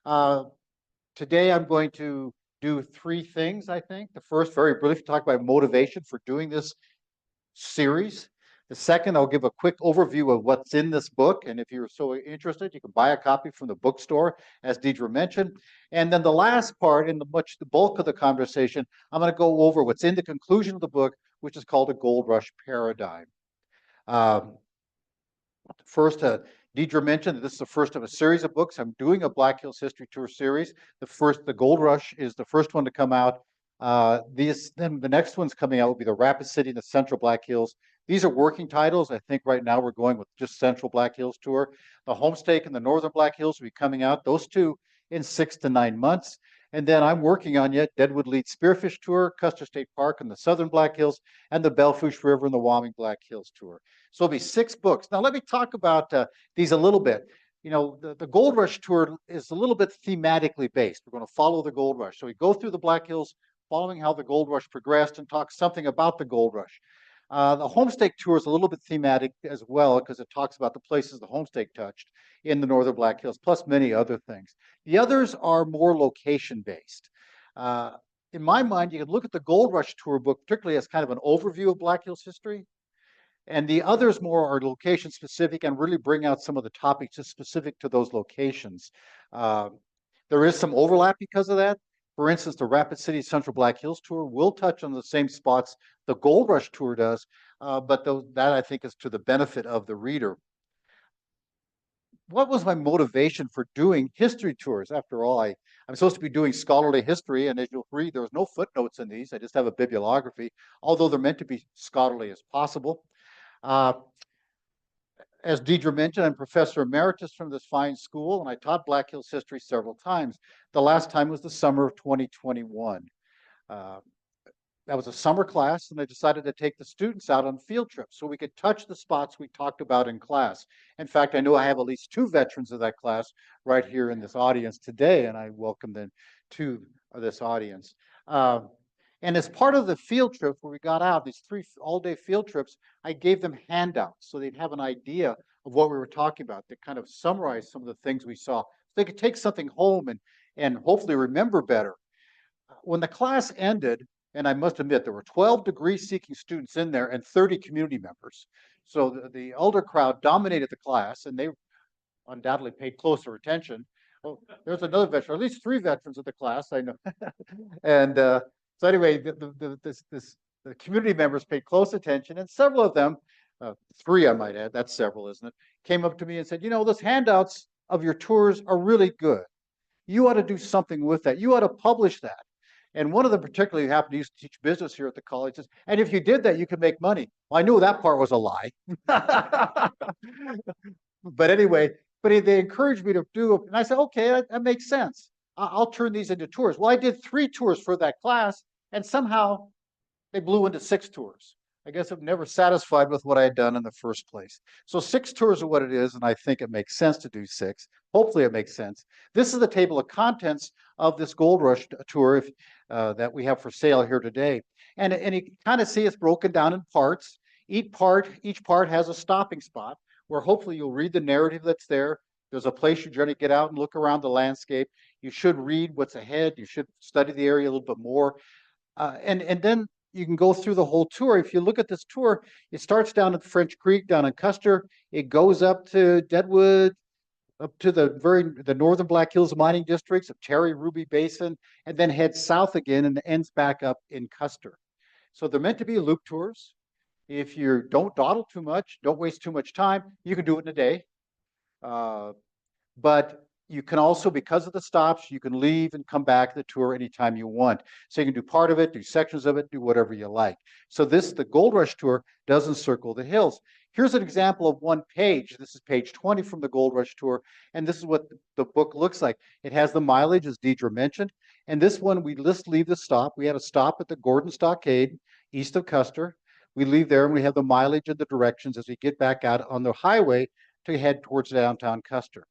Uh, Today I'm going to do three things, I think. The first, very briefly, talk about motivation for doing this series. The second, I'll give a quick overview of what's in this book. And if you're so interested, you can buy a copy from the bookstore, as Deidre mentioned. And then the last part, and the bulk of the conversation, I'm going to go over what's in the conclusion of the book, which is called a gold rush paradigm. Um, First, Deidre mentioned that this is the first of a series of books. I'm doing a Black Hills History Tour series. The Gold Rush is the first one to come out. Then the next one's coming out will be the Rapid City and the Central Black Hills. These are working titles. I think right now we're going with just Central Black Hills Tour. The Homestake and the Northern Black Hills will be coming out, those two in 6 to 9 months. And then I'm working on yet Deadwood Lead Spearfish Tour, Custer State Park and the Southern Black Hills, and the Bellfish River and the Wyoming Black Hills Tour. So it'll be 6 books. Now let me talk about these a little bit. You know, the Gold Rush Tour is a little bit thematically based. We're going to follow the Gold Rush. So we go through the Black Hills, following how the Gold Rush progressed and talk something about the Gold Rush. The Homestake Tour is a little bit thematic as well because it talks about the places the Homestake touched in the Northern Black Hills, plus many other things. The others are more location-based. In my mind, you can look at the Gold Rush Tour book, particularly as kind of an overview of Black Hills history. And the others more are location specific and really bring out some of the topics just specific to those locations. There is some overlap because of that. For instance, the Rapid City Central Black Hills Tour will touch on the same spots the Gold Rush Tour does, but that I think is to the benefit of the reader. What was my motivation for doing history tours? After all, I'm supposed to be doing scholarly history, and as you'll read, there's no footnotes in these. I just have a bibliography, although they're meant to be scholarly as possible. As Deidre mentioned, I'm professor emeritus from this fine school, and I taught Black Hills history several times. The last time was the summer of 2021. That was a summer class, and I decided to take the students out on field trips so we could touch the spots we talked about in class. In fact, I know I have at least 2 veterans of that class right here in this audience today, and I welcome them to this audience. And as part of the field trip where we got out, these 3 all-day field trips, I gave them handouts so they'd have an idea of what we were talking about, to kind of summarize some of the things we saw. So they could take something home and hopefully remember better. When the class ended, and I must admit, there were 12 degree-seeking students in there and 30 community members. So the elder crowd dominated the class, and they undoubtedly paid closer attention. Oh, there's another veteran, at least 3 veterans of the class, I know. And so anyway, the community members paid close attention, and several of them, 3 I might add, that's several, isn't it, came up to me and said, you know, those handouts of your tours are really good. You ought to do something with that. You ought to publish that. And one of them particularly happened to used to teach business here at the college. Says, and if you did that, you could make money. Well, I knew that part was a lie. But anyway, they encouraged me to do it. And I said, okay, that makes sense. I'll turn these into tours. Well, I did 3 tours for that class, and somehow they blew into 6 tours. I guess I'm never satisfied with what I had done in the first place. So 6 tours are what it is, and I think it makes sense to do 6. Hopefully it makes sense. This is the table of contents of this Gold Rush tour that we have for sale here today. And you kind of see it's broken down in parts. Each part has a stopping spot where hopefully you'll read the narrative that's there. There's a place you generally get out and look around the landscape. You should read what's ahead. You should study the area a little bit more. And then you can go through the whole tour. If you look at this tour, it starts down at French Creek, down in Custer. It goes up to Deadwood, up to the northern Black Hills mining districts of Terry, Ruby Basin, and then heads south again and ends back up in Custer. So they're meant to be loop tours. If you don't dawdle too much, don't waste too much time, you can do it in a day. But you can also, because of the stops, you can leave and come back to the tour anytime you want. So you can do part of it, do sections of it, do whatever you like. So the Gold Rush Tour doesn't circle the hills. Here's an example of one page. This is page 20 from the Gold Rush Tour, and this is what the book looks like. It has the mileage, as Deidre mentioned, and this one, we just leave the stop. We had a stop at the Gordon Stockade, east of Custer. We leave there, and we have the mileage and the directions as we get back out on the highway to head towards downtown Custer.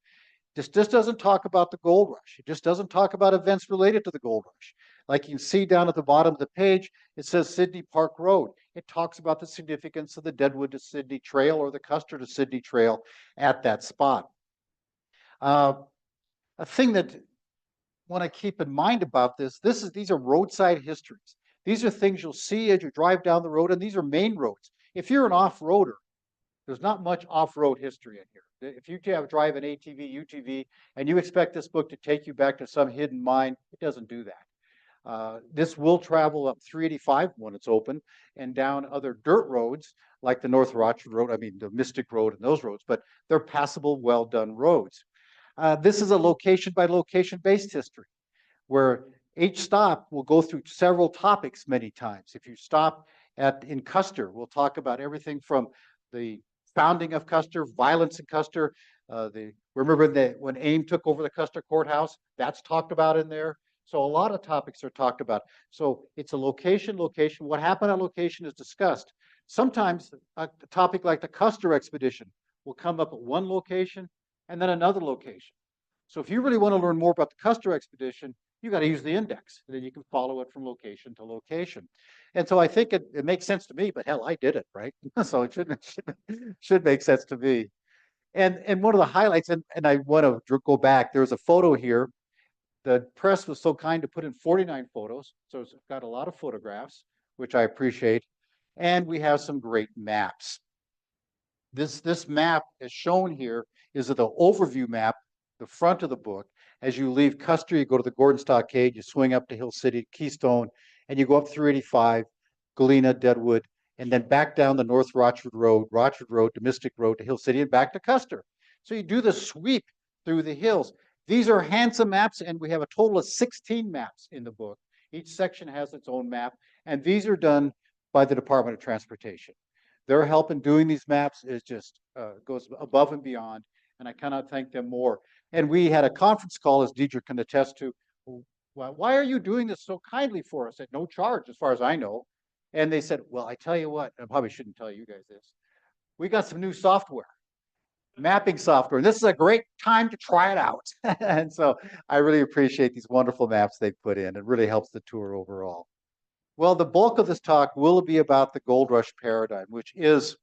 This just doesn't talk about the Gold Rush. It just doesn't talk about events related to the Gold Rush. Like you can see down at the bottom of the page, it says Sydney Park Road. It talks about the significance of the Deadwood to Sydney Trail or the Custer to Sydney Trail at that spot. A thing that want to keep in mind about these are roadside histories. These are things you'll see as you drive down the road, and these are main roads. If you're an off-roader, there's not much off-road history in here. If you drive an ATV, UTV, and you expect this book to take you back to some hidden mine, it doesn't do that. This will travel up 385 when it's open and down other dirt roads like the North Rochford Road, the Mystic Road and those roads, but they're passable, well-done roads. This is a location by location based history where each stop will go through several topics many times. If you stop in Custer, we'll talk about everything from the founding of Custer, violence in Custer. Remember that when AIM took over the Custer courthouse, that's talked about in there. So a lot of topics are talked about. So it's a location. What happened on location is discussed. Sometimes a topic like the Custer expedition will come up at one location and then another location. So if you really want to learn more about the Custer expedition, you got to use the index, and then you can follow it from location to location. And so I think it makes sense to me, but hell, I did it, right? So it should make sense to me. And one of the highlights, and I want to go back, there's a photo here. The press was so kind to put in 49 photos, so it's got a lot of photographs, which I appreciate. And we have some great maps. This map, as shown here, is the overview map, the front of the book. As you leave Custer, you go to the Gordon Stockade, you swing up to Hill City, Keystone, and you go up 385, Galena, Deadwood, and then back down the North Rochford Road to Mystic Road to Hill City, and back to Custer. So you do the sweep through the hills. These are handsome maps, and we have a total of 16 maps in the book. Each section has its own map, and these are done by the Department of Transportation. Their help in doing these maps is just goes above and beyond, and I cannot thank them more. And we had a conference call, as Deidre can attest to. Well, why are you doing this so kindly for us at no charge, as far as I know? And they said, well, I tell you what, I probably shouldn't tell you guys this. We got some new software, mapping software, and this is a great time to try it out. And so I really appreciate these wonderful maps they've put in. It really helps the tour overall. Well, the bulk of this talk will be about the Gold Rush paradigm, which is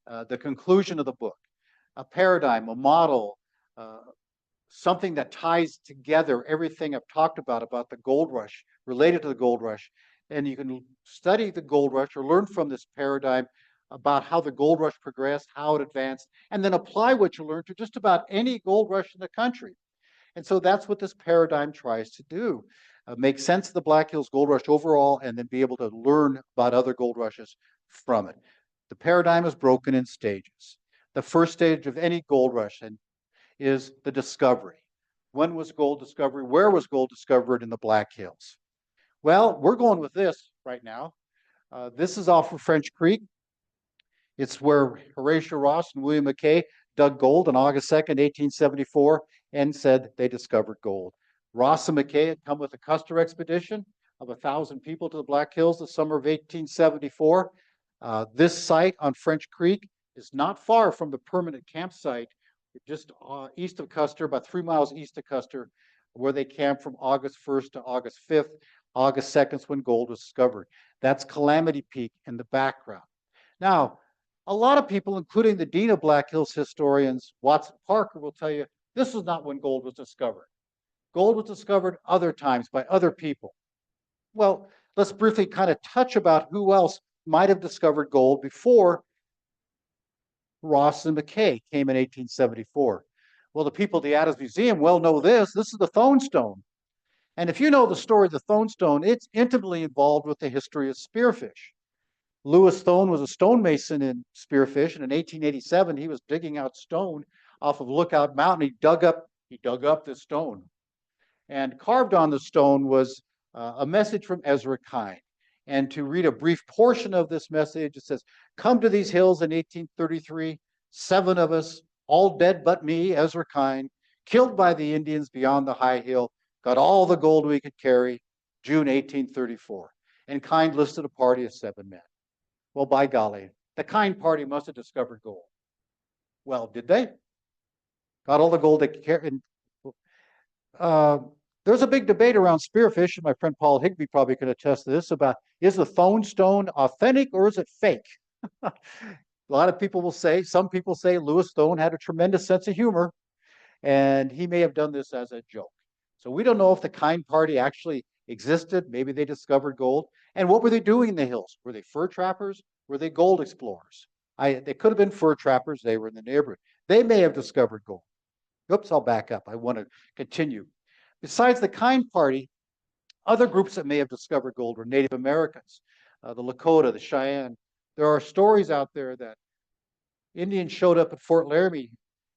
the conclusion of the book. A paradigm, a model, something that ties together everything I've talked about the gold rush, related to the gold rush. And you can study the gold rush or learn from this paradigm about how the gold rush progressed, how it advanced, and then apply what you learned to just about any gold rush in the country. And so that's what this paradigm tries to do. Make sense of the Black Hills Gold Rush overall, and then be able to learn about other gold rushes from it. The paradigm is broken in stages. The first stage of any gold rush is the discovery. When was gold discovered? Where was gold discovered in the Black Hills? Well, we're going with this right now. This is off of French Creek. It's where Horatio Ross and William McKay dug gold on August 2nd, 1874, and said they discovered gold. Ross and McKay had come with a Custer expedition of 1,000 people to the Black Hills the summer of 1874. This site on French Creek is not far from the permanent campsite, just east of Custer, about 3 miles east of Custer, where they camped from August 1st to August 5th. August 2nd is when gold was discovered. That's Calamity Peak in the background. Now, a lot of people, including the Dean of Black Hills historians, Watson Parker, will tell you this is not when gold was discovered. Gold was discovered other times by other people. Well, let's briefly kind of touch about who else might have discovered gold before Ross and McKay came in 1874. Well, the people at the Adams Museum well know this. This is the Thone Stone. And if you know the story of the Thone Stone, it's intimately involved with the history of spearfish. Lewis Thone was a stonemason in Spearfish, and in 1887 he was digging out stone off of Lookout Mountain. He dug up this stone, and carved on the stone was a message from Ezra Kine. And to read a brief portion of this message, it says, "Come to these hills in 1833, 7 of us, all dead but me, Ezra Kine, killed by the Indians beyond the high hill, got all the gold we could carry, June 1834. And Kine listed a party of 7 men. Well, by golly, the Kine party must have discovered gold. Well, did they? Got all the gold they could carry. There's a big debate around spearfish, and my friend Paul Higby probably could attest to this, about is the Thone Stone authentic or is it fake? A lot of people will say, some people say Lewis Thone had a tremendous sense of humor, and he may have done this as a joke. So we don't know if the kind party actually existed. Maybe they discovered gold. And what were they doing in the hills? Were they fur trappers? Were they gold explorers? They could have been fur trappers. They were in the neighborhood. They may have discovered gold. Oops, I'll back up. I want to continue. Besides the kind party, other groups that may have discovered gold were Native Americans, the Lakota, the Cheyenne. There are stories out there that Indians showed up at Fort Laramie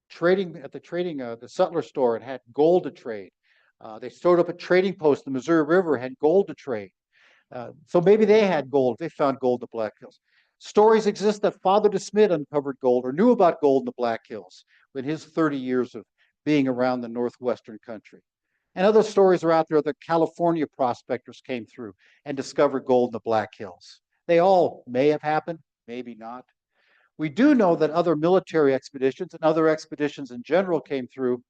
trading at the sutler store and had gold to trade. They showed up at trading posts, the Missouri River, had gold to trade. So maybe they had gold. They found gold in the Black Hills. Stories exist that Father De Smet uncovered gold or knew about gold in the Black Hills in his 30 years of being around the northwestern country. And other stories are out there that California prospectors came through and discovered gold in the Black Hills. They all may have happened, maybe not. We do know that other military expeditions and other expeditions in general came through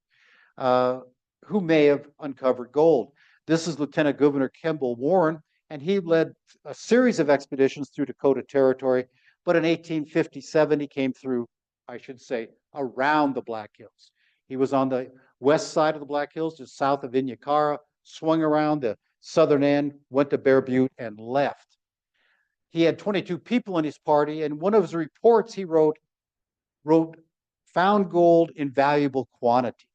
who may have uncovered gold. This is Lieutenant Governor Kemble Warren, and he led a series of expeditions through Dakota Territory. But in 1857, he came through, I should say, around the Black Hills. He was on the west side of the Black Hills, just south of Inyacara, swung around the southern end, went to Bear Butte, and left. He had 22 people in his party, and one of his reports he wrote, found gold in valuable quantities.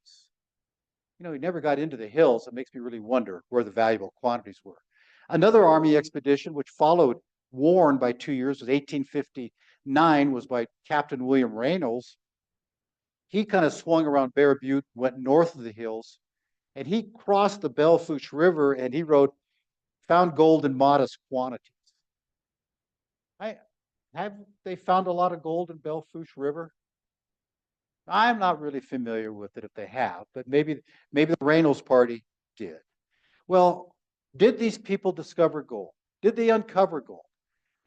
You know, he never got into the hills. It makes me really wonder where the valuable quantities were. Another Army expedition, which followed Warren by 2 years, was 1859, was by Captain William Reynolds. He kind of swung around Bear Butte, went north of the hills, and he crossed the Belle Fourche River, and he wrote, found gold in modest quantities. Have they found a lot of gold in Belle Fourche River? I'm not really familiar with it if they have, but maybe the Reynolds party did. Well, did these people discover gold? Did they uncover gold?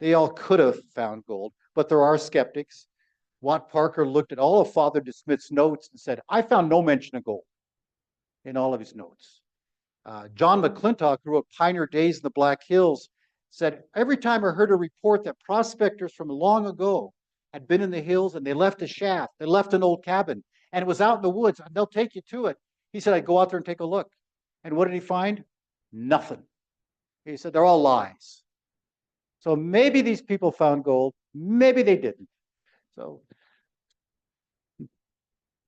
They all could have found gold, but there are skeptics. Watt Parker looked at all of Father De Smet's notes and said, I found no mention of gold in all of his notes. John McClintock, who wrote Pioneer Days in the Black Hills, said, every time I heard a report that prospectors from long ago had been in the hills and they left a shaft, they left an old cabin, and it was out in the woods, and they'll take you to it. He said, I'd go out there and take a look. And what did he find? Nothing. He said, they're all lies. So maybe these people found gold, maybe they didn't. So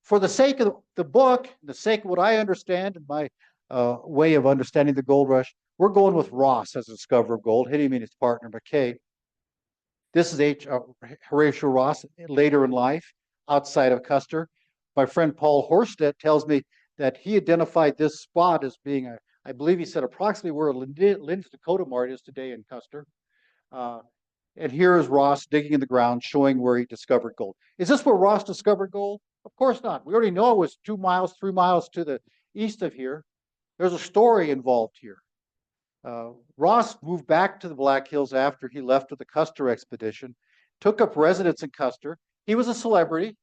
for the sake of the book, the sake of what I understand and my way of understanding the gold rush, we're going with Ross as a discoverer of gold, him and his partner, McKay. This is Horatio Ross later in life, outside of Custer. My friend Paul Horstedt tells me that he identified this spot as being, I believe he said approximately where Lynn's Dakota Mart is today in Custer. And here is Ross digging in the ground, showing where he discovered gold. Is this where Ross discovered gold? Of course not. We already know it was 2 miles, 3 miles to the east of here. There's a story involved here. Ross moved back to the Black Hills after he left with the Custer expedition, took up residence in Custer. He was a celebrity,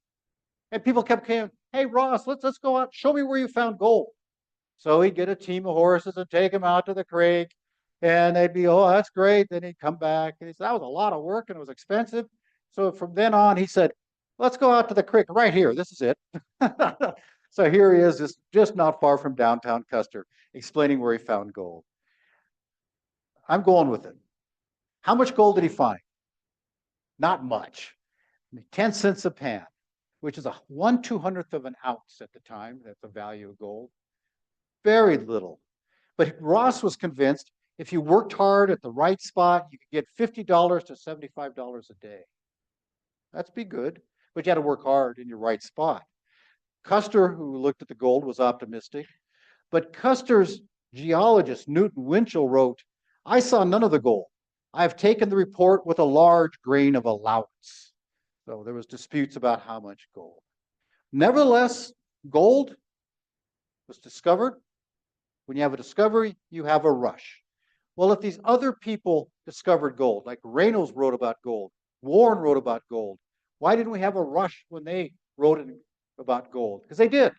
and people kept saying, hey, Ross, let's go out. Show me where you found gold. So he'd get a team of horses and take him out to the creek, and they'd be, oh, that's great. Then he'd come back, and he said, that was a lot of work, and it was expensive. So from then on, he said, let's go out to the creek right here. This is it. So here he is, just not far from downtown Custer, explaining where he found gold. I'm going with it. How much gold did he find? Not much. 10 cents a pan, which is a 1/200th of an ounce at the time. That's the value of gold. Very little. But Ross was convinced if you worked hard at the right spot, you could get $50 to $75 a day. That's be good, but you had to work hard in your right spot. Custer, who looked at the gold, was optimistic, but Custer's geologist, Newton Winchell, wrote, I saw none of the gold. I have taken the report with a large grain of allowance. So there was disputes about how much gold. Nevertheless, gold was discovered. When you have a discovery, you have a rush. Well, if these other people discovered gold, like Reynolds wrote about gold, Warren wrote about gold, why didn't we have a rush when they wrote about gold? Because they did.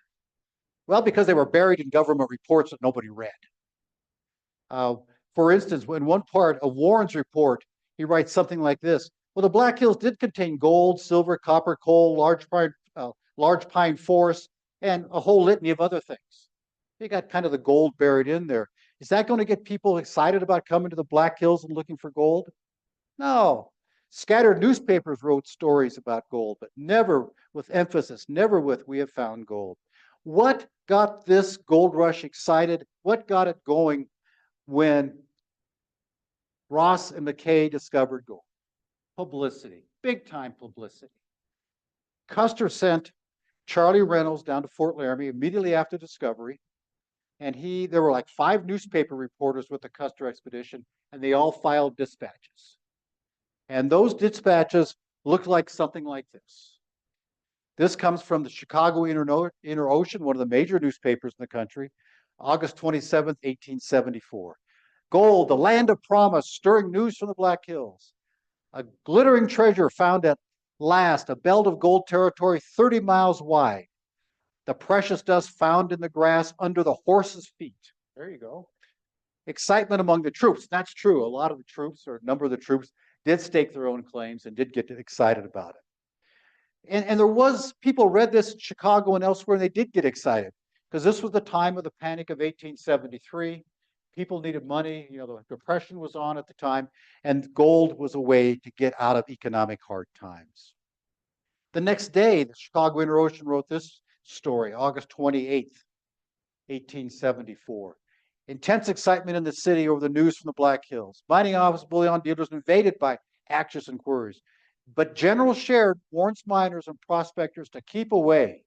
Well, because they were buried in government reports that nobody read. For instance, in one part of Warren's report, he writes something like this. Well, the Black Hills did contain gold, silver, copper, coal, large pine forests, and a whole litany of other things. You got kind of the gold buried in there. Is that going to get people excited about coming to the Black Hills and looking for gold? No. Scattered newspapers wrote stories about gold, but never with emphasis, never with "we have found gold." What got this gold rush excited? What got it going when Ross and McKay discovered gold? Publicity, big time publicity. Custer sent Charlie Reynolds down to Fort Laramie immediately after discovery. And there were like 5 newspaper reporters with the Custer expedition, and they all filed dispatches. And those dispatches looked like something like this. This comes from the Chicago Inner Ocean, one of the major newspapers in the country, August 27th, 1874. Gold, the land of promise, stirring news from the Black Hills. A glittering treasure found at last, a belt of gold territory 30 miles wide. The precious dust found in the grass under the horses' feet. There you go. Excitement among the troops. That's true. A lot of the troops, or a number of the troops, did stake their own claims and did get excited about it. And there was, people read this in Chicago and elsewhere, and they did get excited because this was the time of the Panic of 1873. People needed money. You know, the Depression was on at the time, and gold was a way to get out of economic hard times. The next day, the Chicago Inner Ocean wrote this story, August 28th, 1874. Intense excitement in the city over the news from the Black Hills. Mining office bullion dealers invaded by anxious inquiries. But General Sheridan warns miners and prospectors to keep away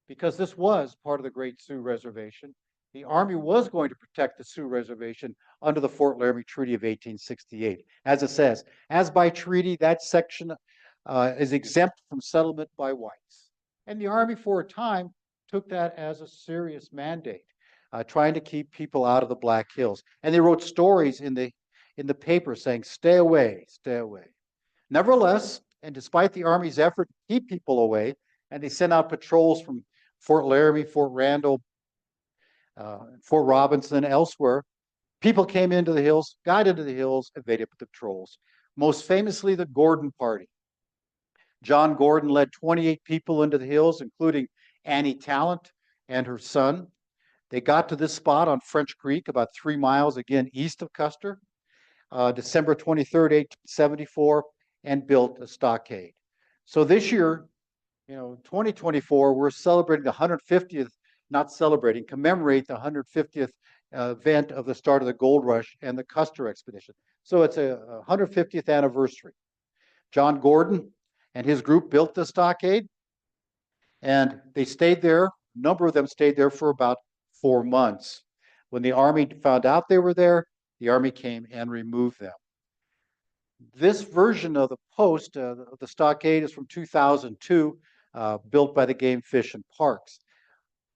because this was part of the Great Sioux Reservation. The Army was going to protect the Sioux Reservation under the Fort Laramie Treaty of 1868. As it says, as by treaty, that section is exempt from settlement by whites. And the Army, for a time, took that as a serious mandate, trying to keep people out of the Black Hills. And they wrote stories in the paper saying, stay away, stay away. Nevertheless, and despite the Army's effort to keep people away, and they sent out patrols from Fort Laramie, Fort Randall, Fort Robinson, elsewhere, people came into the hills, got into the hills, evaded the patrols. Most famously, the Gordon Party. John Gordon led 28 people into the hills, including Annie Talent and her son. They got to this spot on French Creek, about 3 miles, again, east of Custer, December 23rd, 1874, and built a stockade. So this year, 2024, we're celebrating the 150th, not celebrating, commemorate the 150th event of the start of the gold rush and the Custer expedition. So it's a 150th anniversary. John Gordon and his group built the stockade, and they stayed there. A number of them stayed there for about 4 months. When the Army found out they were there, the Army came and removed them. This version of the post, of the stockade, is from 2002, built by the Game, Fish, and Parks.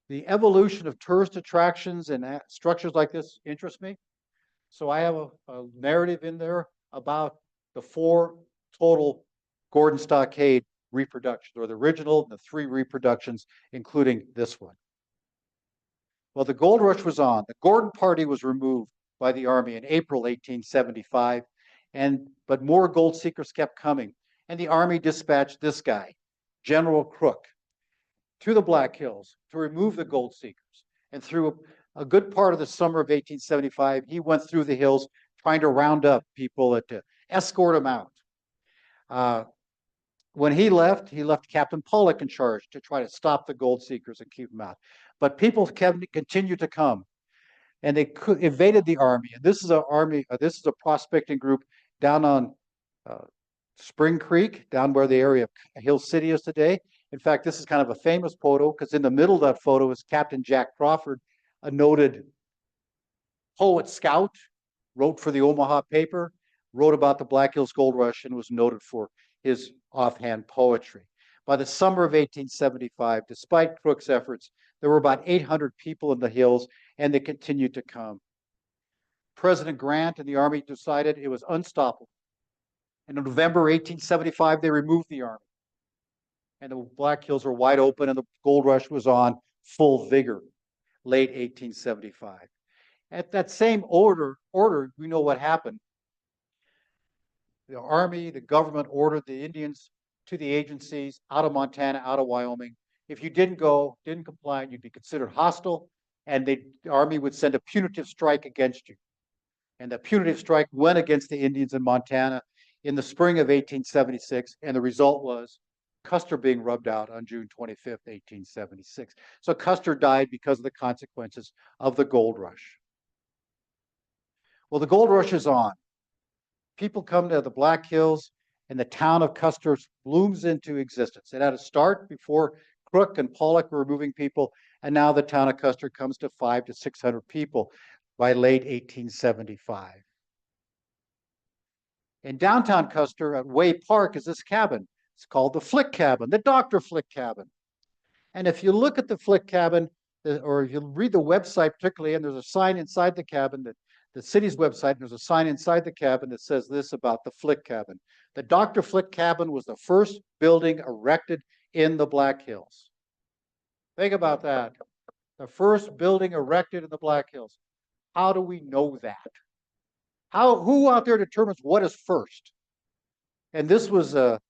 The evolution of tourist attractions and structures like this interests me. So I have a narrative in there about the 4 total Gordon Stockade reproductions, or the original, and the 3 reproductions, including this one. Well, the gold rush was on. The Gordon Party was removed by the Army in April 1875, but more gold seekers kept coming, and the Army dispatched this guy, General Crook, to the Black Hills to remove the gold seekers. And through a good part of the summer of 1875, he went through the hills trying to round up people to escort them out. When he left Captain Pollock in charge to try to stop the gold seekers and keep them out. But people continued to come, and they evaded the Army. And this is a prospecting group down on Spring Creek, down where the area of Hill City is today. In fact, this is kind of a famous photo because in the middle of that photo is Captain Jack Crawford, a noted poet scout, wrote for the Omaha paper, wrote about the Black Hills Gold Rush, and was noted for his offhand poetry. By the summer of 1875, despite Crook's efforts, there were about 800 people in the hills, and they continued to come. President Grant and the Army decided it was unstoppable. And in November 1875, they removed the Army. And the Black Hills were wide open, and the gold rush was on full vigor, late 1875. At that same order, we know what happened. The Army, the government ordered the Indians to the agencies out of Montana, out of Wyoming. If you didn't go, didn't comply, you'd be considered hostile, and the army would send a punitive strike against you. And the punitive strike went against the Indians in Montana in the spring of 1876, and the result was Custer being rubbed out on June 25th, 1876. So Custer died because of the consequences of the gold rush. Well, the gold rush is on. People come to the Black Hills, and the town of Custer blooms into existence. It had a start before Crook and Pollock were moving people, and now the town of Custer comes to 500 to 600 people by late 1875. In downtown Custer at Way Park is this cabin. It's called the Flick Cabin, the Dr. Flick Cabin. And if you look at the Flick Cabin, or if you read the website particularly, and there's a sign inside the cabin, that the city's website, and there's a sign inside the cabin that says this about the Flick Cabin. The Dr. Flick Cabin was the first building erected in the Black Hills. Think about that. The first building erected in the Black Hills. How do we know that? Who out there determines what is first? And this was if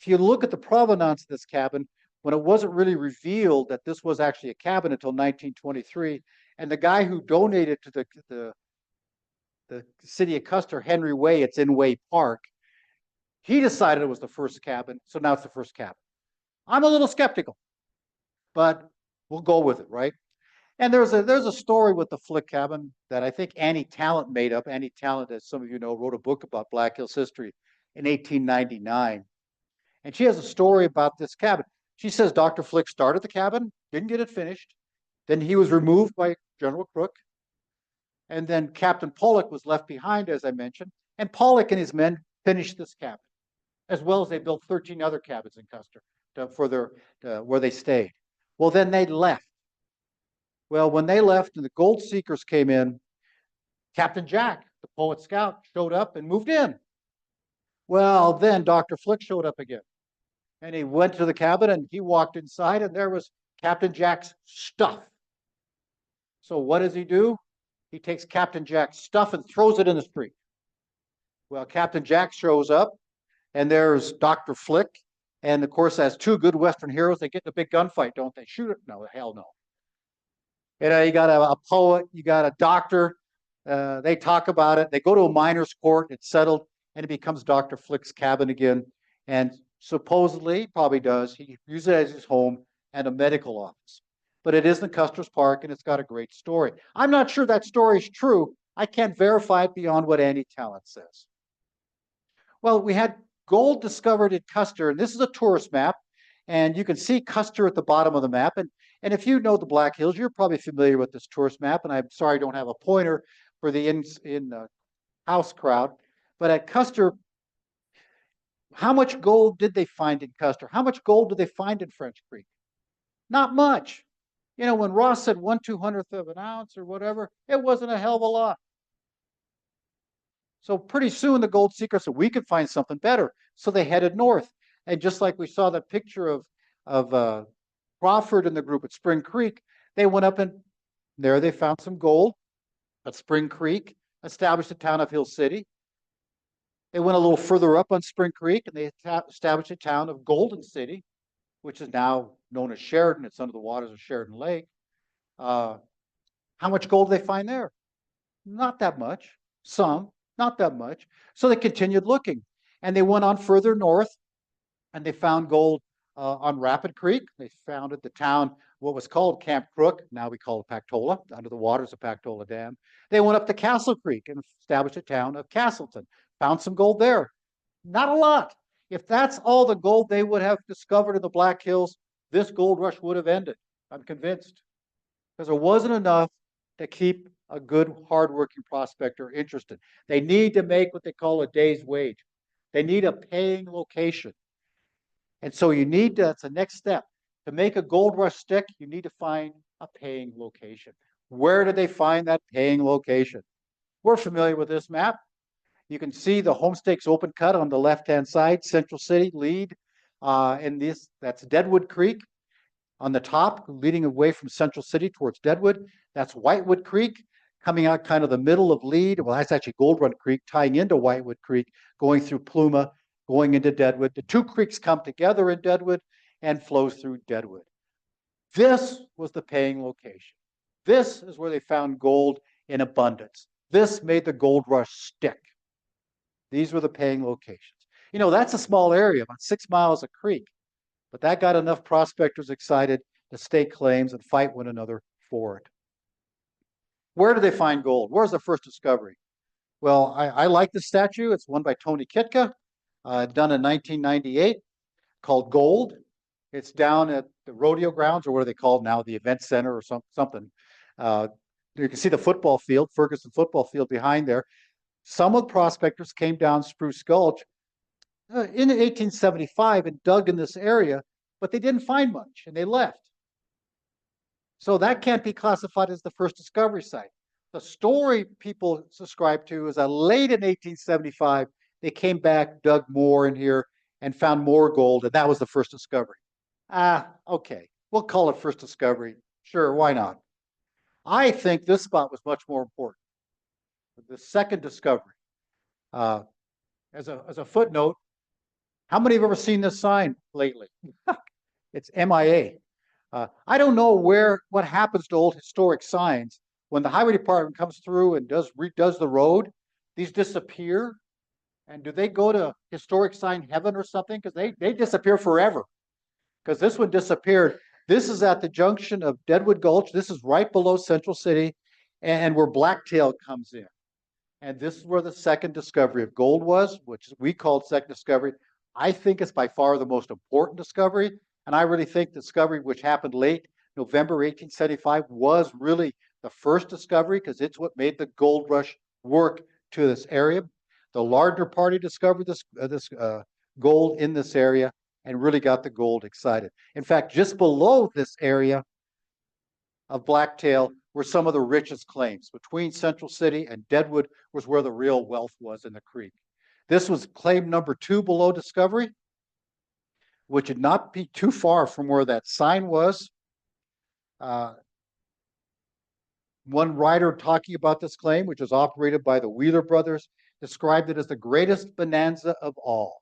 you look at the provenance of this cabin, when it wasn't really revealed that this was actually a cabin until 1923, and the guy who donated to the city of Custer, Henry Way, it's in Way Park, he decided it was the first cabin, so now it's the first cabin. I'm a little skeptical, but we'll go with it, right? And there's a story with the Flick Cabin that I think Annie Talent made up. Annie Talent, as some of you know, wrote a book about Black Hills history in 1899. And she has a story about this cabin. She says Dr. Flick started the cabin, didn't get it finished. Then he was removed by General Crook. And then Captain Pollock was left behind, as I mentioned. And Pollock and his men finished this cabin, as well as they built 13 other cabins in Custer where they stayed. Well, then they left. Well, when they left and the gold seekers came in, Captain Jack, the poet scout, showed up and moved in. Well, then Dr. Flick showed up again. And he went to the cabin and he walked inside and there was Captain Jack's stuff. So what does he do? He takes Captain Jack's stuff and throws it in the street. Well, Captain Jack shows up and there's Dr. Flick. And of course, as two good Western heroes, they get in a big gunfight, don't they? Shoot it? No, hell no. You got a poet, you got a doctor, they talk about it, they go to a miner's court, it's settled, and it becomes Dr. Flick's cabin again. And supposedly, probably does, he uses it as his home and a medical office. But it is in Custer's Park, and it's got a great story. I'm not sure that story is true. I can't verify it beyond what Annie Talent says. Well, we had gold discovered at Custer, and this is a tourist map, and you can see Custer at the bottom of the map. And if you know the Black Hills, you're probably familiar with this tourist map, and I'm sorry I don't have a pointer for the in-house crowd. But at Custer, how much gold did they find in Custer? How much gold did they find in French Creek? Not much. You know, when Ross said 1/200th of an ounce or whatever, it wasn't a hell of a lot. So pretty soon the gold seekers said, we could find something better. So they headed north. And just like we saw the picture of Crawford and the group at Spring Creek, they went up and there they found some gold at Spring Creek, established the town of Hill City. They went a little further up on Spring Creek and they established a town of Golden City, which is now known as Sheridan. It's under the waters of Sheridan Lake. How much gold did they find there? Not that much. Some, not that much. So they continued looking and they went on further north and they found gold on Rapid Creek. They founded the town, what was called Camp Crook. Now we call it Pactola, under the waters of Pactola Dam. They went up to Castle Creek and established a town of Castleton. Found some gold there. Not a lot. If that's all the gold they would have discovered in the Black Hills, this gold rush would have ended. I'm convinced. Because there wasn't enough to keep a good, hardworking prospector interested. They need to make what they call a day's wage. They need a paying location. And so you need to, that's the next step. To make a gold rush stick, you need to find a paying location. Where did they find that paying location? We're familiar with this map. You can see the Homestakes open cut on the left-hand side, Central City lead. And that's Deadwood Creek on the top, leading away from Central City towards Deadwood. That's Whitewood Creek, coming out kind of the middle of lead. Well, that's actually Gold Run Creek, tying into Whitewood Creek, going through Pluma, going into Deadwood. The two creeks come together in Deadwood and flows through Deadwood. This was the paying location. This is where they found gold in abundance. This made the gold rush stick. These were the paying locations. You know, that's a small area, about 6 miles of creek, but that got enough prospectors excited to stake claims and fight one another for it. Where did they find gold? Where's the first discovery? Well, I like the statue. It's one by Tony Kitka, done in 1998, called Gold. It's down at the rodeo grounds, or what are they called now? The event center or something. You can see the football field, Ferguson football field behind there. Some of the prospectors came down Spruce Gulch in 1875 and dug in this area, but they didn't find much and they left. So that can't be classified as the first discovery site. The story people subscribe to is that late in 1875, they came back, dug more in here, and found more gold, and that was the first discovery. Okay, we'll call it first discovery. Sure, why not? I think this spot was much more important. The second discovery. As a footnote, how many have ever seen this sign lately? It's MIA. I don't know what happens to old historic signs. When the highway department comes through and redoes the road, these disappear. And do they go to historic sign heaven or something? Because they disappear forever. Because this one disappeared. This is at the junction of Deadwood Gulch. This is right below Central City and where Blacktail comes in. And this is where the second discovery of gold was, which we called second discovery. I think it's by far the most important discovery. And I really think the discovery, which happened late November 1875, was really the first discovery because it's what made the gold rush work to this area. The larger party discovered this gold in this area and really got the gold excited. In fact, just below this area of Blacktail were some of the richest claims. Between Central City and Deadwood was where the real wealth was in the creek. This was claim number 2 below discovery, which would not be too far from where that sign was. One writer talking about this claim, which was operated by the Wheeler brothers, described it as the greatest bonanza of all.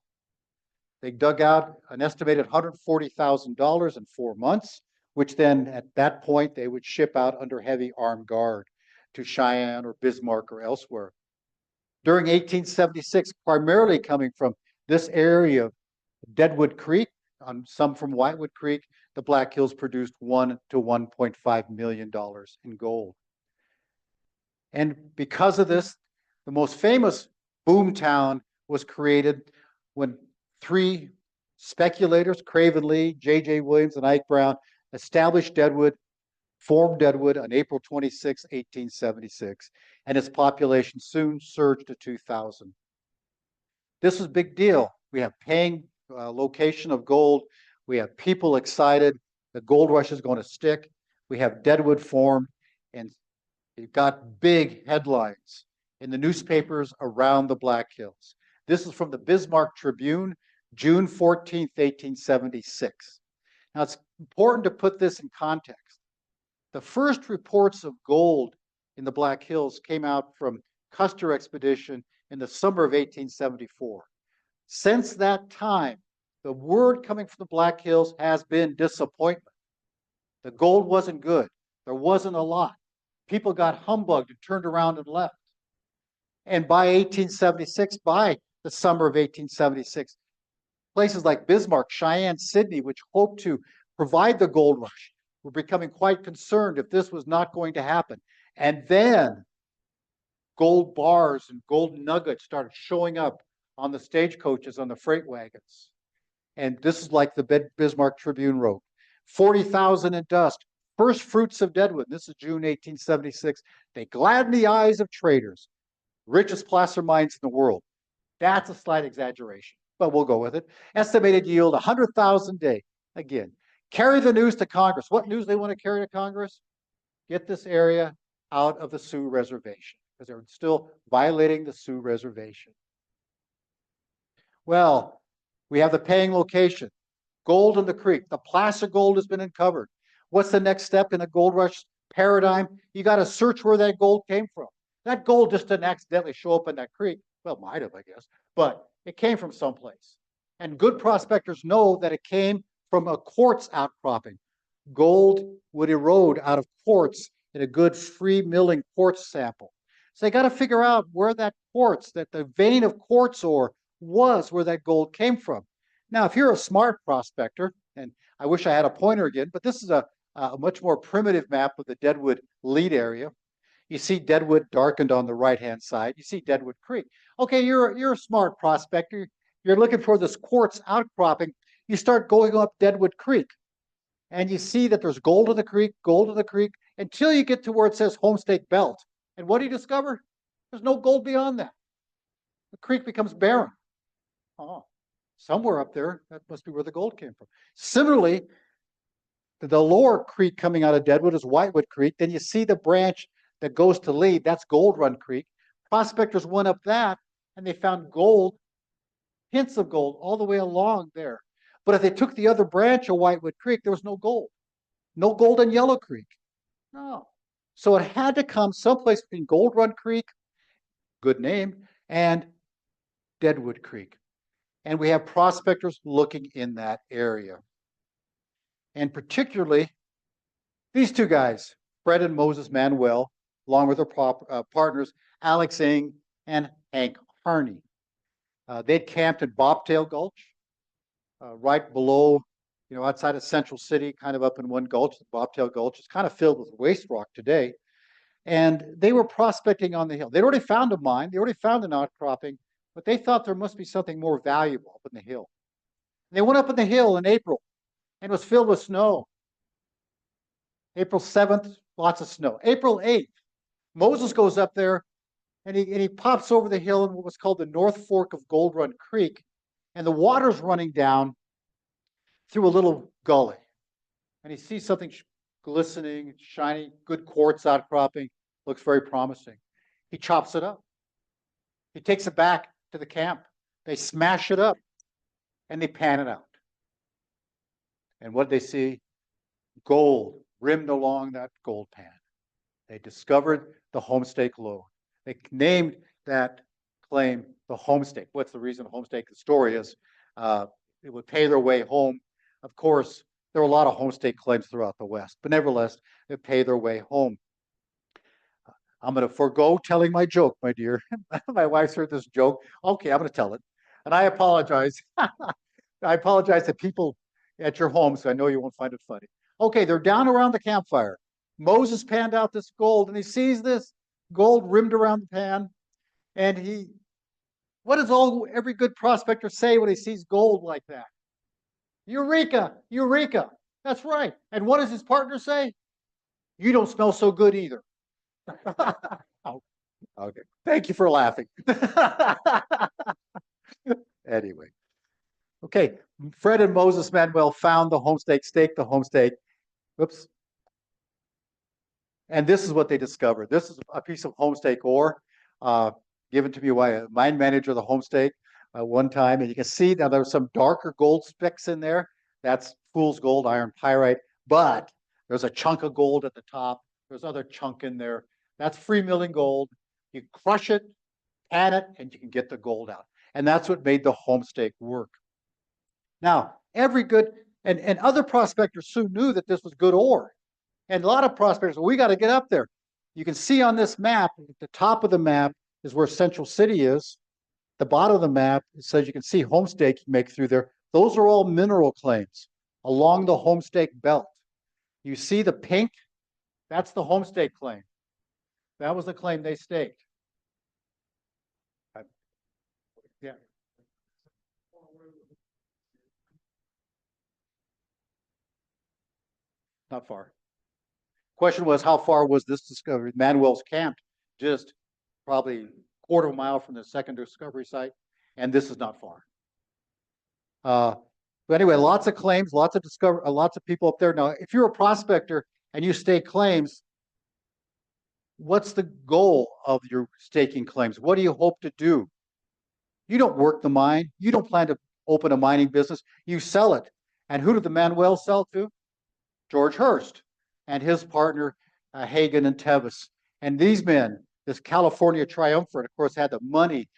They dug out an estimated $140,000 in 4 months, which then at that point they would ship out under heavy armed guard to Cheyenne or Bismarck or elsewhere. During 1876, primarily coming from this area of Deadwood Creek, some from Whitewood Creek, the Black Hills produced $1 to $1.5 million in gold. And because of this, the most famous boomtown was created when 3 speculators, Craven Lee, J.J. Williams, and Ike Brown, established Deadwood, formed Deadwood on April 26, 1876, and its population soon surged to 2,000. This was a big deal. We have paying location of gold. We have people excited. The gold rush is going to stick. We have Deadwood formed, and it got big headlines in the newspapers around the Black Hills. This is from the Bismarck Tribune, June 14th, 1876. Now, it's important to put this in context. The first reports of gold in the Black Hills came out from Custer expedition in the summer of 1874. Since that time, the word coming from the Black Hills has been disappointment. The gold wasn't good. There wasn't a lot. People got humbugged and turned around and left. And by 1876, by the summer of 1876, places like Bismarck, Cheyenne, Sydney, which hoped to provide the gold rush, were becoming quite concerned if this was not going to happen. And then gold bars and gold nuggets started showing up on the stagecoaches, on the freight wagons. And this is like the Bismarck Tribune wrote, 40,000 in dust, first fruits of Deadwood. This is June 1876. They gladden the eyes of traders, richest placer mines in the world. That's a slight exaggeration, but we'll go with it. Estimated yield 100,000 a day. Again, carry the news to Congress. What news they want to carry to Congress? Get this area out of the Sioux Reservation, because they're still violating the Sioux Reservation. Well, we have the paying location, gold in the creek. The placer gold has been uncovered. What's the next step in a gold rush paradigm? You got to search where that gold came from. That gold just didn't accidentally show up in that creek. Well, might have, I guess, but it came from someplace. And good prospectors know that it came from a quartz outcropping. gold would erode out of quartz in a good free milling quartz sample. So they got to figure out where that quartz, that the vein of quartz ore was, where that gold came from. Now, if you're a smart prospector, and I wish I had a pointer again, but this is a much more primitive map of the Deadwood lead area. You see Deadwood darkened on the right-hand side. You see Deadwood Creek. Okay, you're a smart prospector. You're looking for this quartz outcropping. You start going up Deadwood Creek, and you see that there's gold in the creek, until you get to where it says Homestake Belt. And what do you discover? There's no gold beyond that. The creek becomes barren. Oh, somewhere up there, that must be where the gold came from. Similarly, the lower creek coming out of Deadwood is Whitewood Creek. Then you see the branch that goes to lead, that's Gold Run Creek. Prospectors went up that, and they found gold, hints of gold, all the way along there. But if they took the other branch of Whitewood Creek, there was no gold. No gold in Yellow Creek. No. So it had to come someplace between Gold Run Creek, good name, and Deadwood Creek. And we have prospectors looking in that area. And particularly, these two guys, Fred and Moses Manuel, along with their partners, Alex Ng and Hank Harney. They'd camped in Bobtail Gulch, right below, outside of Central City, kind of up in one gulch. The Bobtail Gulch is kind of filled with waste rock today. And they were prospecting on the hill. They'd already found a mine. They already found an outcropping, but they thought there must be something more valuable up in the hill. And they went up in the hill in April, and it was filled with snow. April 7th, lots of snow. April 8th, Moses goes up there, and he pops over the hill in what was called the North Fork of Gold Run Creek, and the water's running down through a little gully. And he sees something glistening, shiny, good quartz outcropping, looks very promising. He chops it up. He takes it back to the camp. They smash it up, and they pan it out. And what they see? Gold rimmed along that gold pan. They discovered the Homestake Lode. They named that claim the Homestake. What's the reason Homestake? The story is it would pay their way home. Of course, there were a lot of Homestake claims throughout the West, but nevertheless, they pay their way home. I'm going to forego telling my joke, my dear. My wife's heard this joke. Okay, I'm going to tell it. And I apologize. I apologize to people at your home, so I know you won't find it funny. Okay, they're down around the campfire. Moses panned out this gold, and he sees this gold rimmed around the pan. And what does every good prospector say when he sees gold like that? Eureka, Eureka. That's right. And what does his partner say? You don't smell so good either. Oh, okay. Thank you for laughing. Anyway. Okay. Fred and Moses Manuel found the Homestake, staked the Homestake. Whoops. And this is what they discovered. This is a piece of Homestake ore given to me by a mine manager of the Homestake one time. And you can see now there's some darker gold specks in there. That's fool's gold, iron pyrite. But there's a chunk of gold at the top. There's other chunk in there. That's free milling gold. You crush it, pan it, and you can get the gold out. And that's what made the Homestake work. Now, every good, and other prospectors soon knew that this was good ore. And a lot of prospectors, we got to get up there. You can see on this map, at the top of the map is where Central City is. The bottom of the map, it says you can see Homestake you make through there. Those are all mineral claims along the Homestake belt. You see the pink? That's the Homestake claim. That was the claim they staked. Yeah. Not far. Question was, how far was this discovery? Manuel's camped just probably a quarter of a mile from the second discovery site, and this is not far. But anyway, lots of claims, lots of people up there. Now, if you're a prospector and you stake claims, what's the goal of your staking claims? What do you hope to do? You don't work the mine. You don't plan to open a mining business. You sell it. And who did the Manuel sell to? George Hurst and his partner, Hagen and Tevis. And these men, this California triumvirate, of course, had the money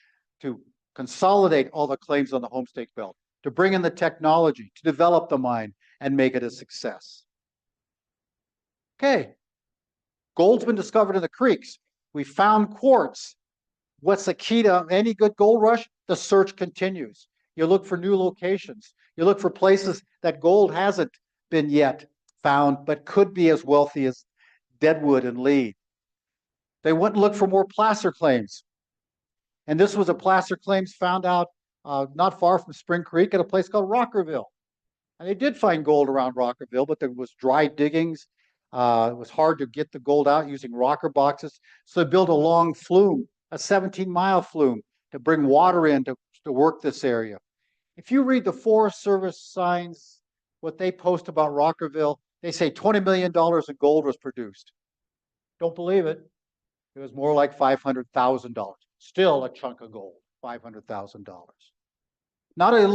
to consolidate all the claims on the Homestake belt, to bring in the technology, to develop the mine and make it a success. Okay, gold's been discovered in the creeks. We found quartz. What's the key to any good gold rush? The search continues. You look for new locations. You look for places that gold hasn't been yet found, but could be as wealthy as Deadwood and Lee. They went and looked for more placer claims. And this was a placer claims found out not far from Spring Creek at a place called Rockerville. And they did find gold around Rockerville, but there was dry diggings. It was hard to get the gold out using rocker boxes. So they built a long flume, a 17-mile flume, to bring water in to work this area. If you read the Forest Service signs, what they post about Rockerville, they say $20 million in gold was produced. Don't believe it. It was more like $500,000. Still a chunk of gold, $500,000. Not only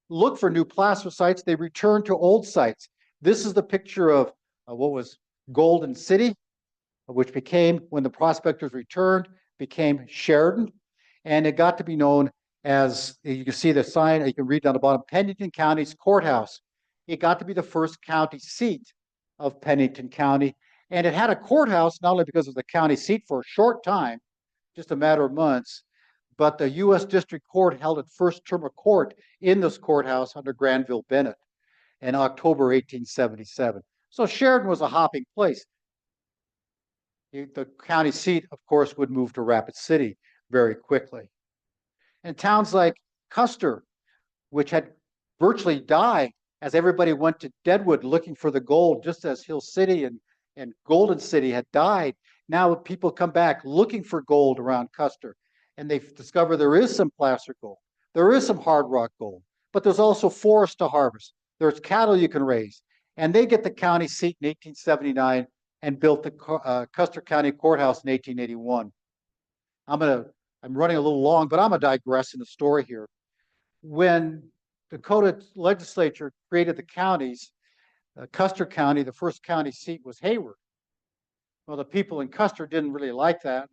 look for new placer sites, they return to old sites. This is the picture of what was Golden City, which became, when the prospectors returned, became Sheridan. And it got to be known as, you can see the sign, you can read down the bottom, Pennington County's courthouse. It got to be the first county seat of Pennington County. And it had a courthouse, not only because it was the county seat for a short time, just a matter of months, but the U.S. District Court held its first term of court in this courthouse under Granville Bennett in October 1877. So Sheridan was a hopping place. The county seat, of course, would move to Rapid City very quickly. And towns like Custer, which had virtually died as everybody went to Deadwood looking for the gold, just as Hill City and Golden City had died. Now people come back looking for gold around Custer, and they discover there is some placer gold. There is some hard rock gold, but there's also forest to harvest. There's cattle you can raise. And they get the county seat in 1879 and built the Custer County Courthouse in 1881. I'm running a little long, but I'm gonna digress in the story here. When Dakota legislature created the counties, Custer County, the first county seat was Hayward. Well, the people in Custer didn't really like that.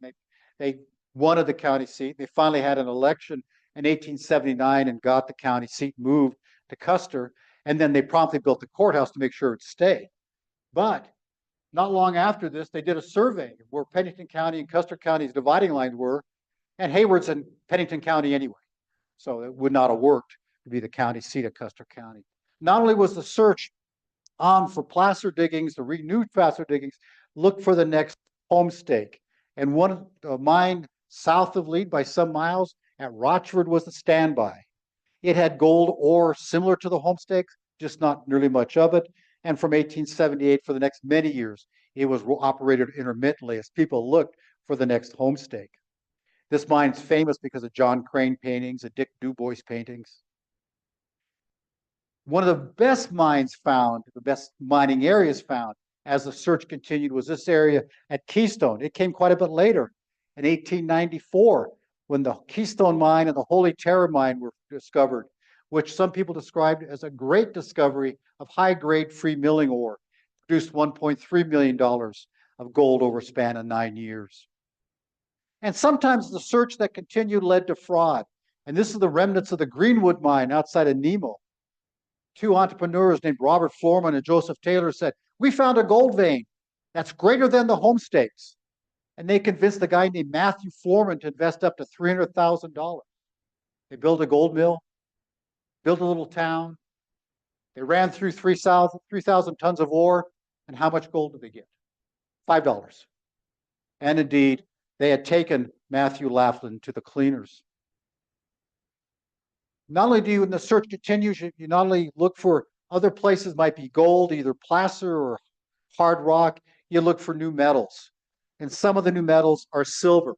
They wanted the county seat. They finally had an election in 1879 and got the county seat moved to Custer. And then they promptly built the courthouse to make sure it stayed. But not long after this, they did a survey where Pennington County and Custer County's dividing lines were, and Hayward's in Pennington County anyway. So it would not have worked to be the county seat of Custer County. Not only was the search on for placer diggings, the renewed placer diggings, look for the next homestake. And one mine south of Lead by some miles at Rochford was the standby. It had gold ore similar to the homestakes, just not nearly much of it. And from 1878 for the next many years, it was operated intermittently as people looked for the next homestake. This mine's famous because of John Crane paintings and Dick DuBois paintings. One of the best mines found, the best mining areas found as the search continued was this area at Keystone. It came quite a bit later in 1894 when the Keystone mine and the Holy Terror mine were discovered, which some people described as a great discovery of high-grade free milling ore, produced $1.3 million of gold over a span of 9 years. And sometimes the search that continued led to fraud. And this is the remnants of the Greenwood mine outside of Nemo. Two entrepreneurs named Robert Floorman and Joseph Taylor said, "We found a gold vein that's greater than the homestakes." And they convinced the guy named Matthew Floorman to invest up to $300,000. They built a gold mill, built a little town. They ran through 3,000 tons of ore. And how much gold did they get? $5. And indeed, they had taken Matthew Laughlin to the cleaners. Not only do you, in the search continues, you not only look for other places might be gold, either placer or hard rock, you look for new metals. And some of the new metals are silver.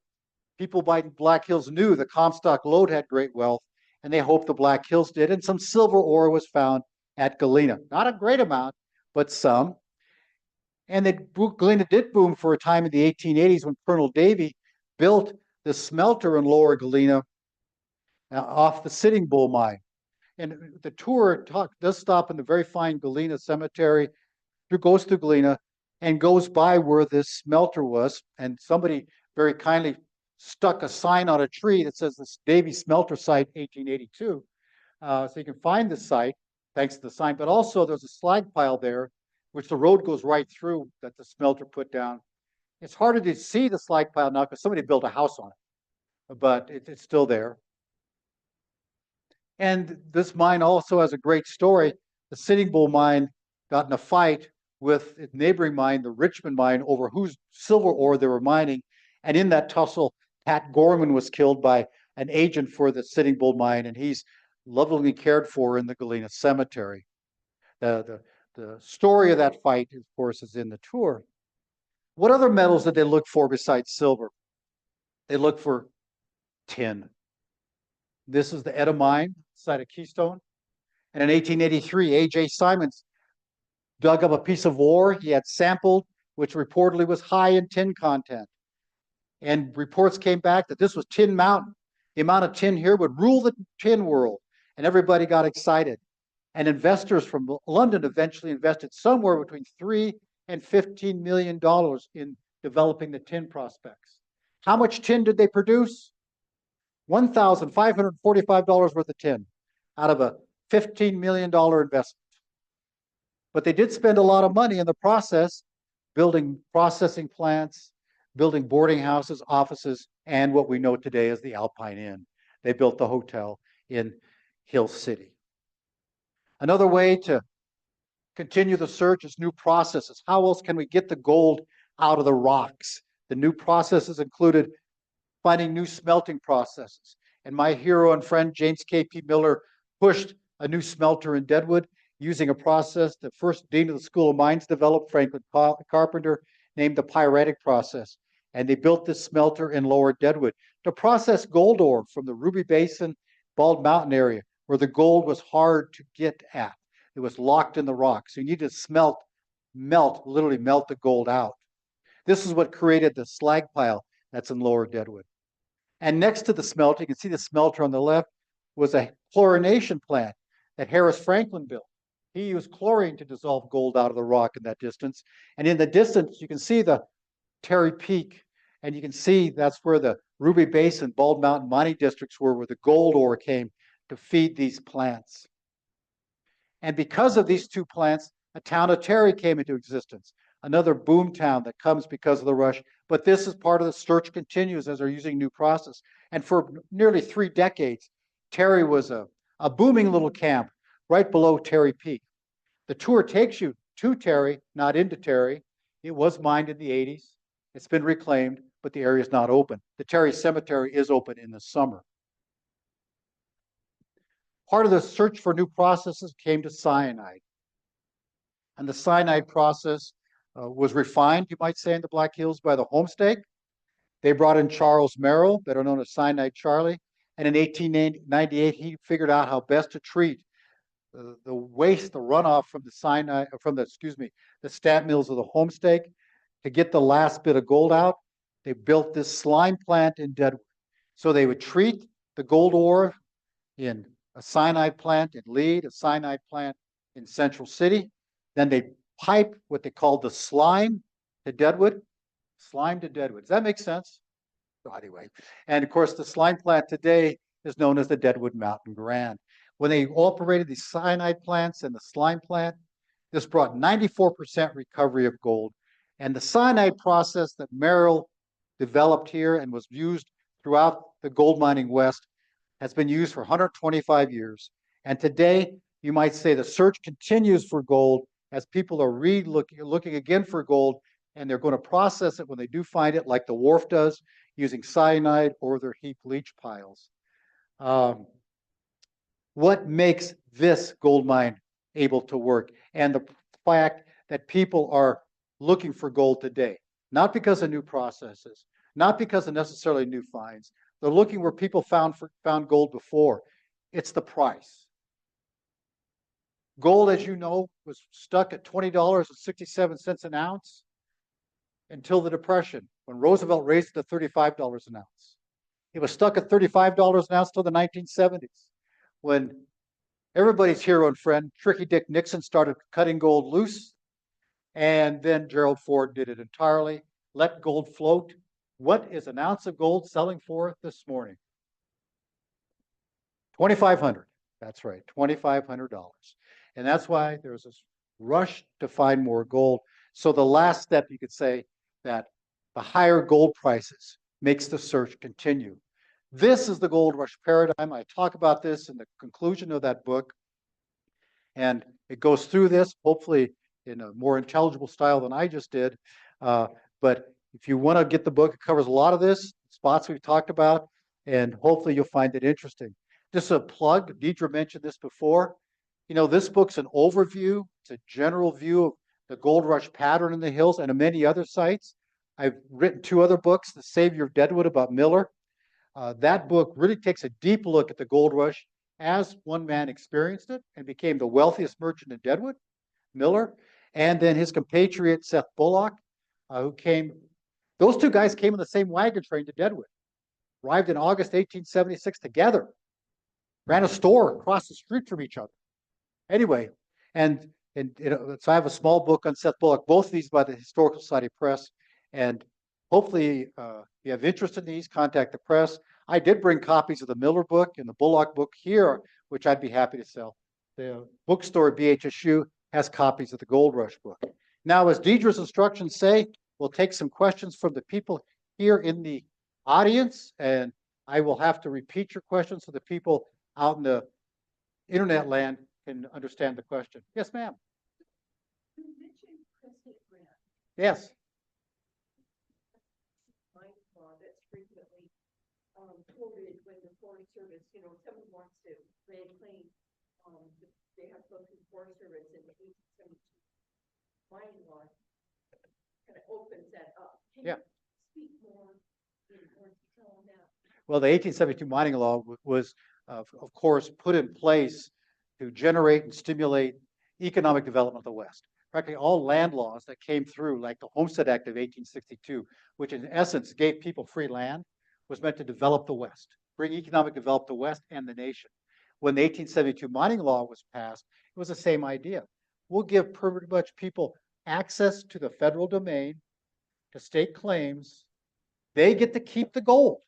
People by Black Hills knew the Comstock lode had great wealth, and they hoped the Black Hills did. And some silver ore was found at Galena. Not a great amount, but some. And Galena did boom for a time in the 1880s when Colonel Davy built the smelter in Lower Galena off the Sitting Bull mine. And the tour does stop in the very fine Galena Cemetery, goes through Galena, and goes by where this smelter was. And somebody very kindly stuck a sign on a tree that says this Davy Smelter Site 1882. So you can find the site thanks to the sign, but also there's a slag pile there which the road goes right through that the smelter put down. It's harder to see the slag pile now because somebody built a house on it, but it's still there. And this mine also has a great story. The Sitting Bull mine got in a fight with its neighboring mine, the Richmond mine, over whose silver ore they were mining. And in that tussle, Pat Gorman was killed by an agent for the Sitting Bull mine, and he's lovingly cared for in the Galena cemetery. The story of that fight, of course, is in the tour. What other metals did they look for besides silver? They looked for tin. This is the Etta mine, site of Keystone. And in 1883, A.J. Simons dug up a piece of ore he had sampled, which reportedly was high in tin content. And reports came back that this was Tin Mountain. The amount of tin here would rule the tin world. And everybody got excited. And investors from London eventually invested somewhere between $3 and $15 million in developing the tin prospects. How much tin did they produce? $1,545 worth of tin out of a $15 million investment. But they did spend a lot of money in the process, building processing plants, building boarding houses, offices, and what we know today as the Alpine Inn. They built the hotel in Hill City. Another way to continue the search is new processes. How else can we get the gold out of the rocks? The new processes included finding new smelting processes. And my hero and friend, James K.P. Miller, pushed a new smelter in Deadwood using a process the first dean of the School of Mines developed, Franklin Carpenter, named the pyritic process. And they built this smelter in Lower Deadwood to process gold ore from the Ruby Basin, Bald Mountain area, where the gold was hard to get at. It was locked in the rock. So you need to literally melt the gold out. This is what created the slag pile that's in Lower Deadwood. And next to the smelter, you can see the smelter on the left, was a chlorination plant that Harris Franklin built. He used chlorine to dissolve gold out of the rock in that distance. And in the distance, you can see the Terry Peak, and you can see that's where the Ruby Basin, Bald Mountain mining districts were, where the gold ore came to feed these plants. And because of these two plants, a town of Terry came into existence, another boom town that comes because of the rush. But this is part of the search continues as they're using new process. And for nearly 3 decades, Terry was a booming little camp right below Terry Peak. The tour takes you to Terry, not into Terry. It was mined in the 80s. It's been reclaimed, but the area is not open. The Terry Cemetery is open in the summer. Part of the search for new processes came to cyanide. And the cyanide process was refined, you might say, in the Black Hills by the Homestake. They brought in Charles Merrill, better known as Cyanide Charlie. And in 1898, he figured out how best to treat the waste, the runoff from the cyanide, the stamp mills of the Homestake. To get the last bit of gold out, they built this slime plant in Deadwood. So they would treat the gold ore in a cyanide plant in Lead, a cyanide plant in Central City. Then they pipe what they called the slime to Deadwood. Slime to Deadwood. Does that make sense? So anyway, and of course, the slime plant today is known as the Deadwood Mountain Grand. When they operated these cyanide plants and the slime plant, this brought 94% recovery of gold. And the cyanide process that Merrill developed here and was used throughout the gold mining West has been used for 125 years. And today, you might say the search continues for gold as people are looking again for gold, and they're going to process it when they do find it, like the Wolff does, using cyanide or their heap leach piles. What makes this gold mine able to work? And the fact that people are looking for gold today, not because of new processes, not because of necessarily new finds. They're looking where people found gold before. It's the price. Gold, as you know, was stuck at $20.67 an ounce until the Depression, when Roosevelt raised it to $35 an ounce. It was stuck at $35 an ounce till the 1970s, when everybody's hero and friend, Tricky Dick Nixon, started cutting gold loose, and then Gerald Ford did it entirely, let gold float. What is an ounce of gold selling for this morning? $2,500. That's right, $2,500. And that's why there's this rush to find more gold. So the last step, you could say that the higher gold prices makes the search continue. This is the gold rush paradigm. I talk about this in the conclusion of that book. And it goes through this, hopefully in a more intelligible style than I just did. But if you want to get the book, it covers a lot of this, spots we've talked about, and hopefully you'll find it interesting. Just a plug, Deidre mentioned this before. You know, this book's an overview. It's a general view of the gold rush pattern in the hills and of many other sites. I've written 2 other books, The Savior of Deadwood about Miller. That book really takes a deep look at the gold rush as one man experienced it and became the wealthiest merchant in Deadwood, Miller, and then his compatriot Seth Bullock, who came. Those 2 guys came in the same wagon train to Deadwood, arrived in August 1876 together, ran a store across the street from each other. Anyway, and so I have a small book on Seth Bullock, both of these by the Historical Society Press, and hopefully if you have interest in these, contact the press. I did bring copies of the Miller book and the Bullock book here, which I'd be happy to sell. The bookstore at BHSU has copies of the Gold Rush book. Now, as Deidre's instructions say, we'll take some questions from the people here in the audience, and I will have to repeat your questions so the people out in the internet land can understand the question. Yes, ma'am. You mentioned President Grant. Yes. That's frequently quoted when the Forest Service, someone wants to land claim, they have to go through the Forest Service, and the 1872 mining law kind of opens that up. Can you speak more in more detail on that? Well, the 1872 mining law was, of course, put in place to generate and stimulate economic development of the West. Practically all land laws that came through, like the Homestead Act of 1862, which in essence gave people free land, was meant to develop the West, bring economic development to the West and the nation. When the 1872 mining law was passed, it was the same idea. We'll give pretty much people access to the federal domain, to state claims. They get to keep the gold.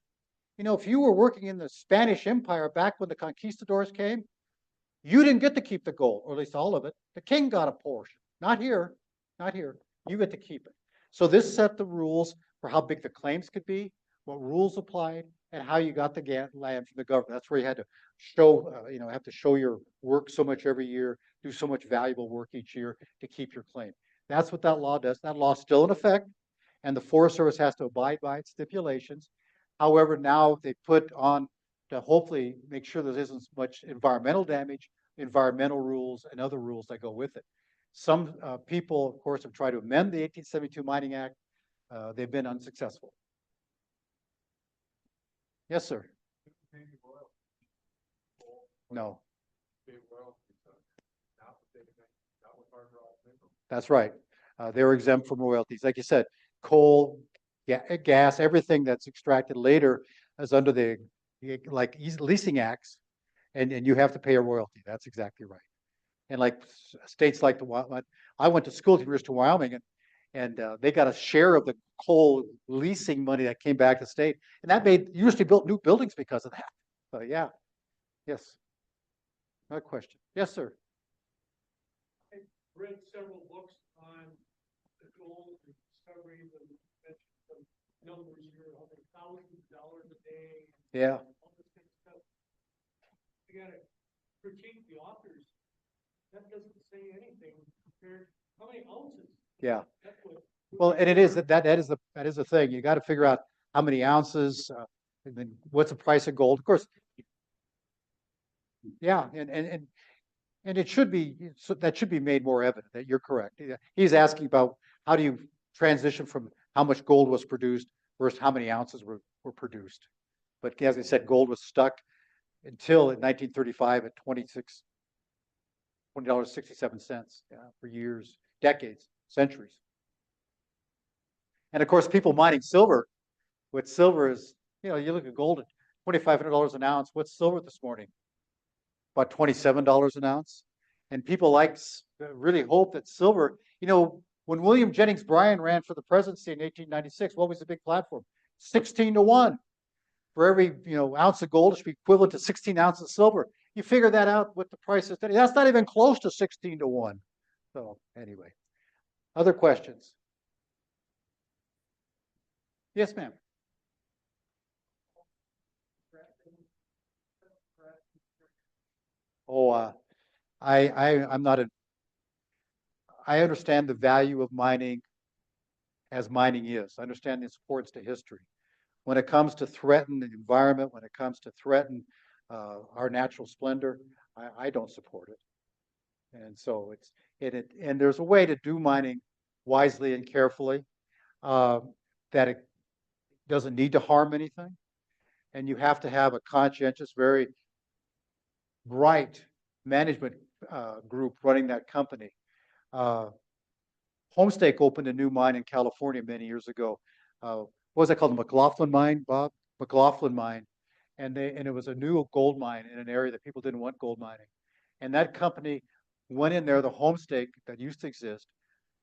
You know, if you were working in the Spanish Empire back when the conquistadors came, you didn't get to keep the gold, or at least all of it. The king got a portion. Not here, not here. You get to keep it. So this set the rules for how big the claims could be, what rules applied, and how you got the land from the government. That's where you had to show, have to show your work so much every year, do so much valuable work each year to keep your claim. That's what that law does. That law's still in effect, and the Forest Service has to abide by its stipulations. However, now they put on to hopefully make sure there isn't much environmental damage, environmental rules, and other rules that go with it. Some people, of course, have tried to amend the 1872 Mining Act. They've been unsuccessful. Yes, sir. No. That's right. They're exempt from royalties. Like you said, coal, gas, everything that's extracted later is under the leasing acts, and you have to pay a royalty. That's exactly right. And like states like I went to school at the University of Wyoming, and they got a share of the coal leasing money that came back to the state, and that made University built new buildings because of that. So yeah, yes. Another question. Yes, sir. I read several books on the gold and discoveries, and mentioned some numbers here, $100,000 a day. Yeah. All this kind of stuff. I gotta critique the authors. That doesn't say anything compared. How many ounces? Yeah. That's what. Well, and it is that is the thing. You got to figure out how many ounces, and then what's the price of gold. Of course, yeah, and it should be, so that should be made more evident that you're correct. He's asking about how do you transition from how much gold was produced versus how many ounces were produced. But as I said, gold was stuck until in 1935 at $20.67, yeah, for years, decades, centuries. And of course, people mining silver, what silver is, you look at gold at $2,500 an ounce. What's silver this morning? About $27 an ounce. And people really hope that silver, when William Jennings Bryan ran for the presidency in 1896, what was the big platform? 16-1. For every ounce of gold, it should be equivalent to 16 ounces of silver. You figure that out what the price is today. That's not even close to 16-1. So anyway, other questions? Yes, ma'am. Oh, I'm not I understand the value of mining as mining is. I understand its importance to history. When it comes to threaten the environment, when it comes to threaten our natural splendor, I don't support it. And so and there's a way to do mining wisely and carefully uh, that it doesn't need to harm anything. And you have to have a conscientious, very bright management group running that company. Homestake opened a new mine in California many years ago. What was that called? The McLaughlin mine, Bob? McLaughlin mine. And it was a new gold mine in an area that people didn't want gold mining. And that company went in there, the homestake that used to exist,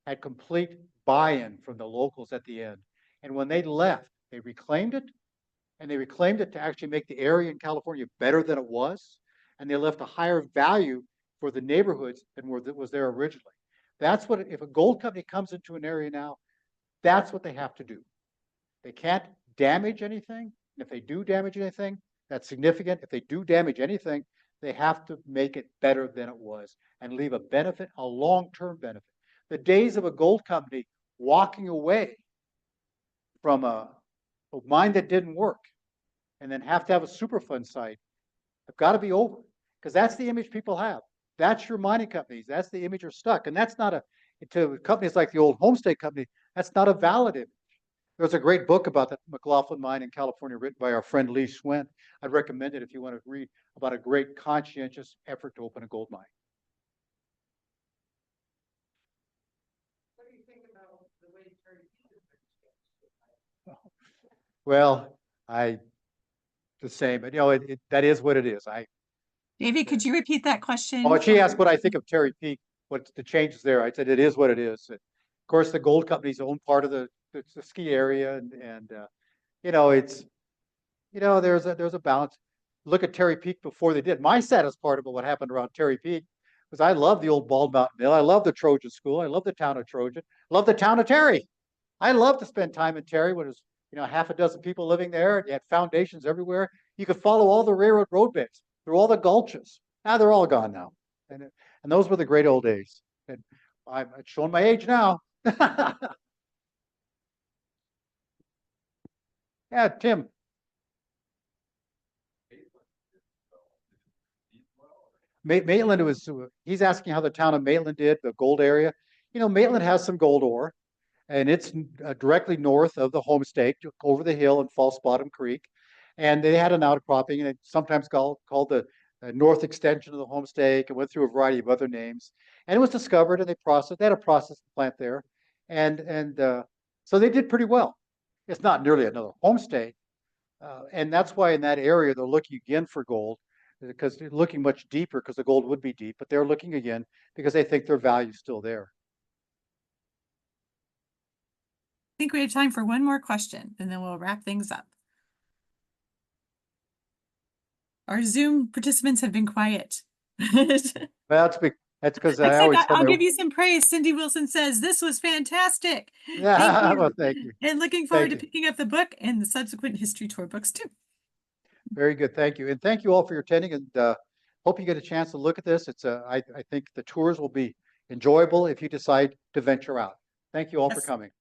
had complete buy-in from the locals at the end. And when they left, they reclaimed it, and they reclaimed it to actually make the area in California better than it was. And they left a higher value for the neighborhoods than was there originally. That's what, if a gold company comes into an area now, that's what they have to do. They can't damage anything. And if they do damage anything, that's significant. If they do damage anything, they have to make it better than it was and leave a benefit, a long-term benefit. The days of a gold company walking away from a mine that didn't work and then have to have a Superfund site have got to be over, because that's the image people have. That's your mining companies. That's the image you're stuck. And that's not to companies like the old Homestake Company, that's not a valid image. There's a great book about the McLaughlin mine in California written by our friend Lee Swint. I'd recommend it if you want to read about a great conscientious effort to open a gold mine. What do you think about the way Terry Peak has been changed? Well, the same, but that is what it is. David, could you repeat that question? Oh, she asked what I think of Terry Peak, what the changes there. I said it is what it is. Of course, the gold companies own part of the ski area, and it's there's a balance. Look at Terry Peak before they did. My saddest part about what happened around Terry Peak was I love the old Bald Mountain Mill. I love the Trojan School. I love the town of Trojan. I love the town of Terry. I love to spend time in Terry when it was half a dozen people living there, and you had foundations everywhere. You could follow all the railroad roadbeds through all the gulches. Now they're all gone now, and those were the great old days. And I'm showing my age now. Yeah, Tim. Maitland he's asking how the town of Maitland did, the gold area. Maitland has some gold ore, and it's directly north of the Homestake, over the hill in False Bottom Creek. And they had an outcropping, and it's sometimes called the north extension of the Homestake. It went through a variety of other names, and it was discovered, and they had a processing plant there, and so they did pretty well. It's not nearly another Homestake, and that's why in that area they're looking again for gold, because they're looking much deeper, because the gold would be deep, but they're looking again because they think their value is still there. I think we have time for one more question, and then we'll wrap things up. Our Zoom participants have been quiet. That's because I always I'll give you some praise. Cindy Wilson says, this was fantastic. Yeah, Thank you. well, thank you. And looking forward to picking up the book and the subsequent history tour books too. Very good. Thank you. And thank you all for your attending, and hope you get a chance to look at this. I think the tours will be enjoyable if you decide to venture out. Thank you all for coming.